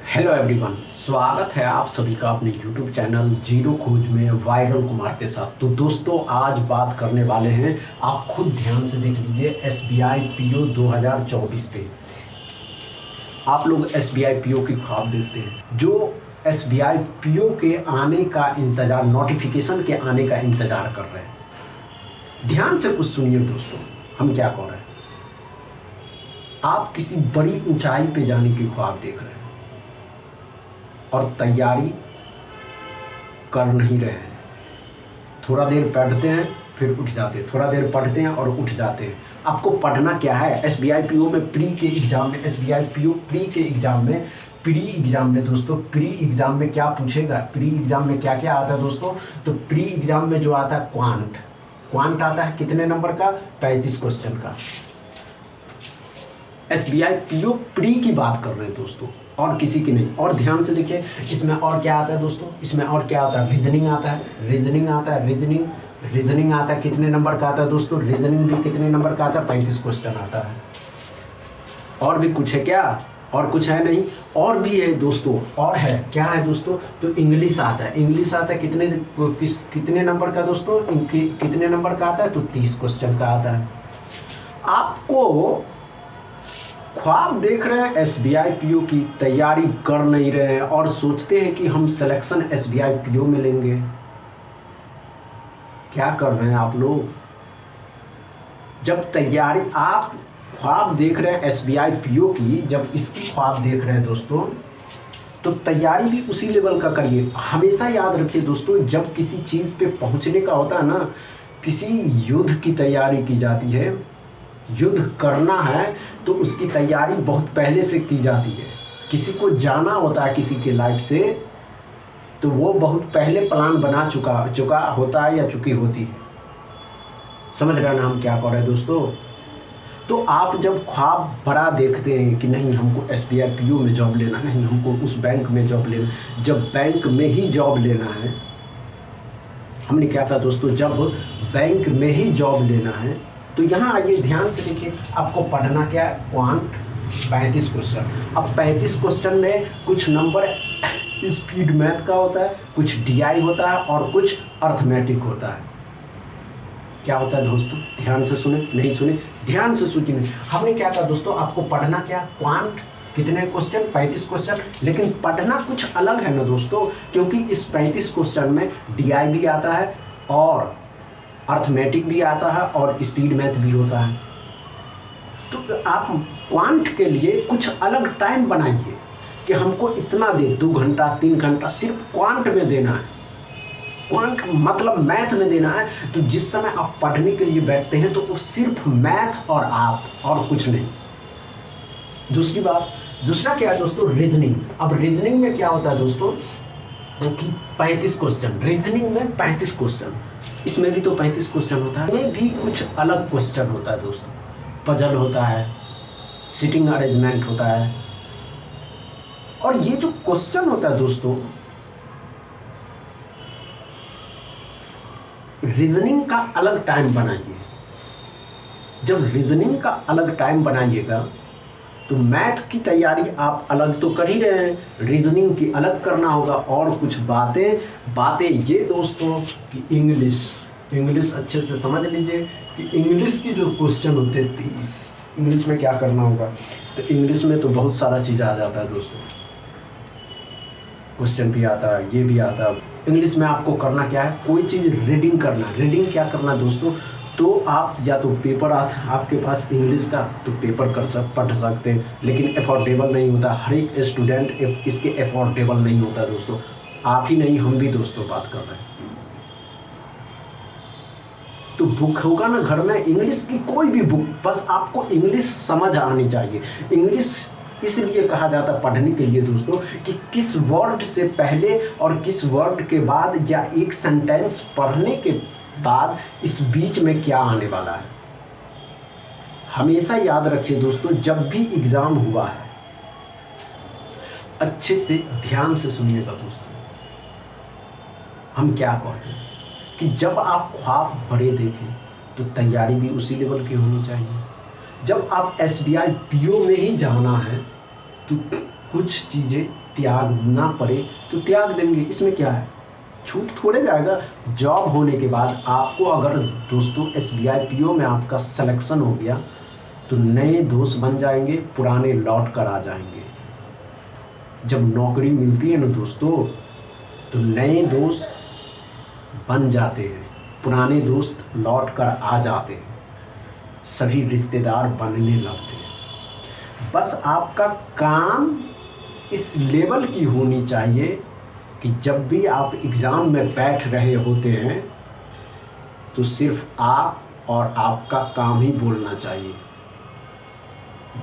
Hello everyone, स्वागत है आप सभी का अपने यूट्यूब चैनल जीरो खोज में वायरल कुमार के साथ। तो दोस्तों, आज बात करने वाले हैं, आप खुद ध्यान से देख लीजिए, एसबीआई पीओ 2024 पे। आप लोग एसबीआई पीओ की ख्वाब देखते हैं, जो एसबीआई पीओ के आने का इंतज़ार, नोटिफिकेशन के आने का इंतज़ार कर रहे हैं। ध्यान से कुछ सुनिए दोस्तों, हम क्या कह रहे हैं। आप किसी बड़ी ऊंचाई पे जाने की ख्वाब देख रहे हैं और तैयारी कर नहीं रहे हैं। थोड़ा देर पढ़ते हैं फिर उठ जाते हैं, थोड़ा देर पढ़ते हैं और उठ जाते हैं। आपको पढ़ना क्या है? एसबीआई पीओ में प्री के एग्ज़ाम में, एसबीआई पीओ प्री के एग्ज़ाम में, प्री एग्ज़ाम में दोस्तों, प्री एग्ज़ाम में क्या पूछेगा, प्री एग्ज़ाम में क्या क्या आता है दोस्तों? तो प्री एग्ज़ाम में जो आता है क्वांट आता है, कितने नंबर का? 35 क्वेश्चन का। एसबीआई पीओ प्री की बात कर रहे हैं दोस्तों, और किसी की नहीं। और ध्यान से देखिए, इसमें और क्या आता है दोस्तों? इसमें और क्या आता है? रीजनिंग आता है, रीजनिंग आता है। कितने नंबर का आता है दोस्तों? रीजनिंग भी कितने नंबर का आता है? 35 क्वेश्चन आता है। और भी कुछ है क्या? और कुछ है नहीं, और भी है दोस्तों। और है क्या है दोस्तों? तो इंग्लिश आता है। इंग्लिश आता है कितने नंबर का दोस्तों? कितने नंबर का आता है? तो 30 क्वेश्चन का आता है। आपको ख्वाब देख रहे हैं एसबीआई पीओ की, तैयारी कर नहीं रहे हैं और सोचते हैं कि हम सिलेक्शन एसबीआई पीओ में लेंगे। क्या कर रहे हैं आप लोग? जब तैयारी, आप ख्वाब देख रहे हैं एसबीआई पीओ की, जब इसकी ख्वाब देख रहे हैं दोस्तों, तो तैयारी भी उसी लेवल का करिए। हमेशा याद रखिए दोस्तों, जब किसी चीज़ पे पहुंचने का होता है ना, किसी युद्ध की तैयारी की जाती है, युद्ध करना है तो उसकी तैयारी बहुत पहले से की जाती है। किसी को जाना होता है किसी के लाइफ से, तो वो बहुत पहले प्लान बना चुका होता है या चुकी होती है। समझ रहे ना हम क्या कर रहे हैं दोस्तों? तो आप जब ख्वाब बड़ा देखते हैं कि नहीं हमको एसबीआई पीओ में जॉब लेना, नहीं हमको उस बैंक में जॉब लेना, जब बैंक में ही जॉब लेना है, हमने क्या कहा दोस्तों, जब बैंक में ही जॉब लेना है, तो यहाँ आइए ध्यान से देखिए, आपको पढ़ना क्या है? Quant 35 question. अब 35 क्वेश्चन में कुछ नंबर स्पीड मैथ का होता है, कुछ डीआई होता है और कुछ अर्थमेटिक होता है। क्या होता है दोस्तों? ध्यान से सुने, नहीं सुने ध्यान से सुनिए। हमने क्या कहा दोस्तों, आपको पढ़ना क्या? क्वांट कितने क्वेश्चन? 35 क्वेश्चन। लेकिन पढ़ना कुछ अलग है ना दोस्तों, क्योंकि इस 35 क्वेश्चन में डीआई भी आता है और अर्थमेटिक भी आता है और स्पीड मैथ भी होता है। तो आप क्वांट के लिए कुछ अलग टाइम बनाइए कि हमको इतना देर, 2 घंटा 3 घंटा सिर्फ क्वांट में देना है। क्वांट मतलब मैथ में देना है। तो जिस समय आप पढ़ने के लिए बैठते हैं तो वो सिर्फ मैथ और आप, और कुछ नहीं। दूसरी बात, दूसरा क्या है दोस्तों? रीजनिंग। अब रीजनिंग में क्या होता है दोस्तों कि 35 क्वेश्चन, रीजनिंग में 35 क्वेश्चन, इसमें भी तो 35 क्वेश्चन होता है। इसमें भी कुछ अलग क्वेश्चन होता है दोस्तों। पजल होता है, सिटिंग अरेंजमेंट होता है, और ये जो क्वेश्चन होता है दोस्तों, रीजनिंग का अलग टाइम बनाइए। जब रीजनिंग का अलग टाइम बनाइएगा तो मैथ की तैयारी आप अलग तो कर ही रहे हैं, रीजनिंग की अलग करना होगा। और कुछ बातें ये दोस्तों कि इंग्लिश अच्छे से समझ लीजिए कि इंग्लिश की जो क्वेश्चन होते हैं 30, इंग्लिश में क्या करना होगा? तो इंग्लिश में तो बहुत सारा चीज़ आ जाता है दोस्तों, क्वेश्चन भी आता है, ये भी आता है। इंग्लिश में आपको करना क्या है? कोई चीज़ रीडिंग करना। रीडिंग क्या करना दोस्तों? तो आप या तो पेपर आपके पास इंग्लिश का, तो पेपर पढ़ सकते हैं, लेकिन अफोर्डेबल नहीं होता। हर एक स्टूडेंट इसके अफोर्डेबल नहीं होता दोस्तों। आप ही नहीं, हम भी दोस्तों बात कर रहे हैं। तो बुक होगा ना घर में, इंग्लिश की कोई भी बुक, बस आपको इंग्लिश समझ आनी चाहिए। इंग्लिश इसलिए कहा जाता है पढ़ने के लिए दोस्तों कि किस वर्ड से पहले और किस वर्ड के बाद, या एक सेंटेंस पढ़ने के बाद इस बीच में क्या आने वाला है। हमेशा याद रखिए दोस्तों, जब भी एग्ज़ाम हुआ है, अच्छे से ध्यान से सुनिएगा दोस्तों। हम क्या कहते हैं कि जब आप ख्वाब बड़े देखें तो तैयारी भी उसी लेवल की होनी चाहिए। जब आप एसबीआई पीओ में ही जाना है तो कुछ चीज़ें त्यागना पड़े तो त्याग देंगे, इसमें क्या है, छूट थोड़े जाएगा। जॉब होने के बाद आपको अगर दोस्तों SBI PO में आपका सिलेक्शन हो गया तो नए दोस्त बन जाएंगे, पुराने लौट कर आ जाएंगे। जब नौकरी मिलती है ना दोस्तों तो नए दोस्त बन जाते हैं, पुराने दोस्त लौट कर आ जाते हैं, सभी रिश्तेदार बनने लगते हैं। बस आपका काम इस लेवल की होनी चाहिए कि जब भी आप एग्ज़ाम में बैठ रहे होते हैं तो सिर्फ आप और आपका काम ही बोलना चाहिए।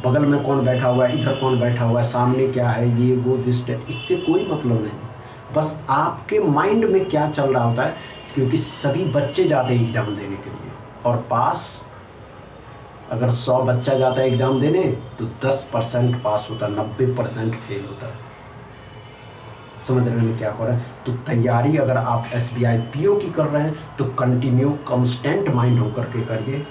बगल में कौन बैठा हुआ है, इधर कौन बैठा हुआ है, सामने क्या है, ये वो दिस्ट है, इससे कोई मतलब नहीं। बस आपके माइंड में क्या चल रहा होता है, क्योंकि सभी बच्चे जाते हैं एग्ज़ाम देने के लिए और पास अगर 100 बच्चा जाता है एग्ज़ाम देने तो 10% पास होता है, 90% फेल होता है। समझ रहे हैं क्या हो रहा है। तो तैयारी अगर आप SBI PO की कर रहे हैं तो कंटिन्यू कांस्टेंट माइंड होकर के करिए।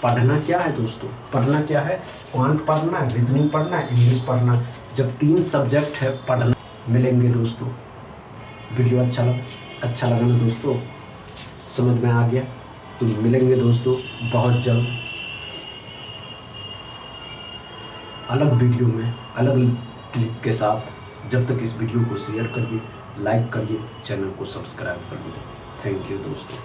पढ़ना क्या है दोस्तों, पढ़ना क्या है, क्वांट पढ़ना है, रीजनिंग पढ़ना है, इंग्लिश पढ़ना है। जब 3 सब्जेक्ट है पढ़ना मिलेंगे दोस्तों। वीडियो अच्छा लगा ना दोस्तों, समझ में आ गया तो मिलेंगे दोस्तों बहुत जल्द अलग वीडियो में, अलग क्लिप के साथ। जब तक इस वीडियो को शेयर करिए, लाइक करिए, चैनल को सब्सक्राइब कर लीजिए। थैंक यू दोस्तों।